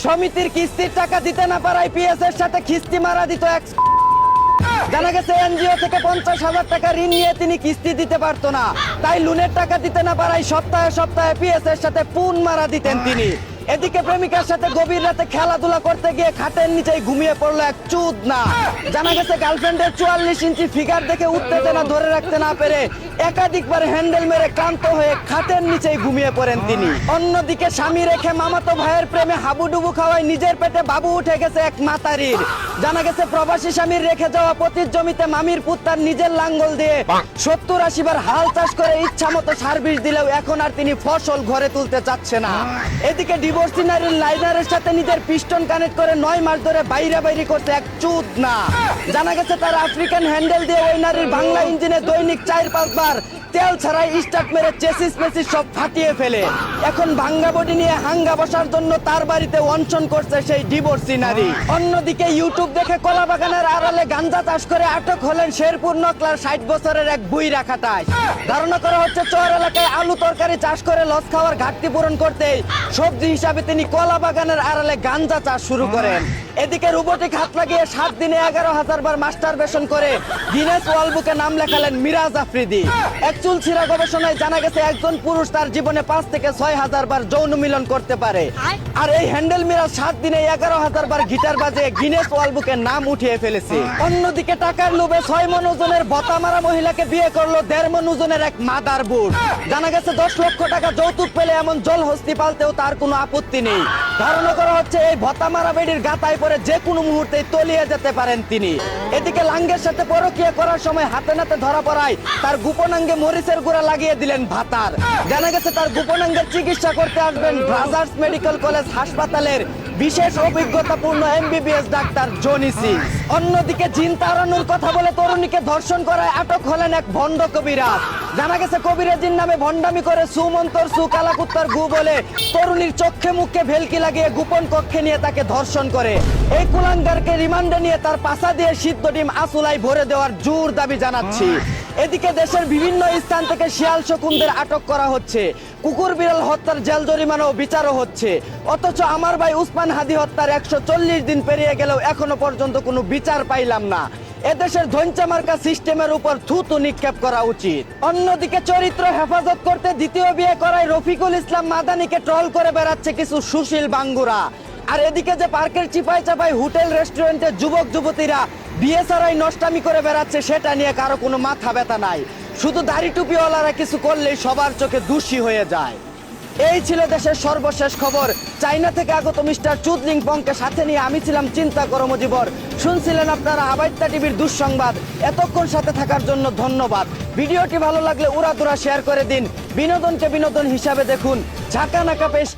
সমিতির কিস্তির টাকা দিতে না পারায় পিএস এর সাথে খিস্তি মারা দিত এক। জানা গেছে এনজিও থেকে 50,000 টাকা ঋণ নিয়ে তিনি কিস্তি দিতে পারতো না, তাই লোনের টাকা দিতে না পারায় সপ্তাহে সপ্তাহে পিএস এর সাথে পুন মারা দিতেন তিনি। এদিকে প্রেমিকার সাথে গভীর রাতে খেলাধুলা করতে গিয়ে খাটের নিচেই ঘুমিয়ে পড়লো এক চুদ না। জানা গেছে গার্লফ্রেন্ডের 44 ইঞ্চি ফিগার দেখে উত্তেজনা ধরে রাখতে না পেরে একাধিকবার হ্যান্ডেল মেরে ক্লান্ত হয়ে খাটের নিচেই ঘুমিয়ে পড়েন তিনি। অন্যদিকে স্বামী রেখে মামাতো ভাইয়ের প্রেমে হাবুডুবু খাওয়ায় নিজের পেটে বাবু উঠে গেছে এক মাতারির। জানা গেছে প্রবাসী স্বামীর রেখে যাওয়া পতির জমিতে মামির পুত তার নিজের লাঙ্গল দিয়ে 70-80 বার হাল চাষ করে ইচ্ছা মতো সার্ভিস দিলেও এখন আর তিনি ফসল ঘরে তুলতে চাচ্ছে না। এদিকে ডিভোর্সি নারীর লাইনারের সাথে নিজের পিস্টন কানেক্ট করে 9 মাস ধরে বাইরে করতে এক চুদ না। জানা গেছে তার আফ্রিকান হ্যান্ডেল দিয়ে ওই নারীর বাংলা ইঞ্জিনে দৈনিক 4-5 বার তেল ছাড়াই স্টার্ট মেরে চেসিস মেসিস সব ফাটিয়ে ফেলে। এখন ভাঙ্গা বডি নিয়ে হাঙ্গা বসার জন্য তার বাড়িতে অনশন করছে সেই ডিভোর্সি নারী। অন্যদিকে ইউটিউব দেখে কলা বাগানের আড়ালে গাঞ্জা চাষ করে আটক হলেন শেরপুর নকলার 60 বছরের এক বুইরা খাটাস। ধারণা করা হচ্ছে চর এলাকায় আলু তরকারি চাষ করে লস খাওয়ার ঘাটতি পূরণ করতে সবজি হিসাবে তিনি কলা বাগানের আড়ালে গাঞ্জা চাষ শুরু করেন। এদিকে রোবটিক হাত লাগিয়ে 7 দিনে 11,000 বার মাস্টারবেশন করে গিনেস ওয়ার্ল্ড বুকে নাম লেখালেন মিরাজ আফ্রিদি। এক চুল ছিঁড়া গবেষণায় জানা গেছে একজন পুরুষ তার জীবনে 5 থেকে 6,000 বার যৌন মিলন করতে পারে। আর এই হ্যান্ডেল মিরাজ 7 দিনে 11,000 বার গিটার বাজে গিনেস ওয়ার্ল্ড বুকে নাম উঠিয়ে ফেলেছে। অন্যদিকে টাকার লোভে 6 মণ ওজনের ভতা মারা মহিলাকে বিয়ে করলো 1.5 মণ ওজনের এক মাদার বুট। জানা গেছে 10 লক্ষ টাকা যৌতুক পেলে এমন জলহস্তি পালতেও তার কোনো আপত্তি নেই। ধারণা করা হচ্ছে এই ভতা মারা বেডির গাতায় পরে যে কোনো মুহূর্তে তলিয়ে যেতে পারেন তিনি। এদিকে লাঙ্গের সাথে পরকীয়া করার সময় হাতে নাতে ধরা পড়ায় তার গোপনাঙ্গে মরিচের গুঁড়া লাগিয়ে দিলেন ভাতার। জানা গেছে তার গোপনাঙ্গের চিকিৎসা করতে আসবেন ব্রাজার্স মেডিকেল কলেজ হাসপাতালের বিশেষ অভিজ্ঞতাপূর্ণ এমবিবিএস ডাক্তার জনি সিং। অন্যদিকে জিন তাড়ানোর কথা বলে তরুণীকে ধর্ষণ করায় আটক হলেন এক ভণ্ড কবিরাজ। জানা গেছে কবিরাজির নামে ভণ্ডামি করে সুমন্তর সু কালাকুত্তার গু বলে তরুণীর চোখে মুখে ভেলকি লাগিয়ে গোপন কক্ষে নিয়ে তাকে ধর্ষণ করে। এই কুলাঙ্গারকে রিমান্ডে নিয়ে তার পাশা দিয়ে সিদ্ধ ডিম আসুলাই ভরে দেওয়ার জোর দাবি জানাচ্ছি। এদিকে দেশের বিভিন্ন স্থান থেকে শিয়াল শকুনদের আটক করা হচ্ছে, কুকুর বিড়াল হত্যার জেল জরিমানা ও বিচারও হচ্ছে। অথচ আমার ভাই উসমান হাদি হত্যার 140 দিন পেরিয়ে গেলেও এখনো পর্যন্ত কোনো বিচার পাইলাম না। এদেশের ধৈঞ্চা মার্কা সিস্টেমের উপর থুতু নিক্ষেপ করা উচিত। অন্যদিকে চরিত্র হেফাজত করতে দ্বিতীয় বিয়ে করায় রফিকুল ইসলাম মাদানিকে ট্রল করে বেড়াচ্ছে কিছু সুশীল বাঙ্গুরা। আর এদিকে যে পার্কের চিপাই চাপাই হোটেল রেস্টুরেন্টে যুবক যুবতীরা বিয়ে ছাড়াই নষ্টামি করে বেড়াচ্ছে সেটা নিয়ে কারো কোনো মাথা ব্যথা নাই। শুধু দাড়ি টুপিওয়ালারা কিছু করলেই সবার চোখে দোষী হয়ে যায়। এই ছিল দেশের সর্বশেষ খবর। চাইনা থেকে আগত মিস্টার চুদলিং পংকে সাথে নিয়ে আমি ছিলাম চিন্তা কর্মজীবর। শুনছিলেন আপনারা আবাইত্তা টিভির দুঃসংবাদ। এতক্ষণ সাথে থাকার জন্য ধন্যবাদ। ভিডিওটি ভালো লাগলে উড়াদুরা শেয়ার করে দিন। বিনোদনকে বিনোদন হিসাবে দেখুন। ঝাঁকা নাকা পেশ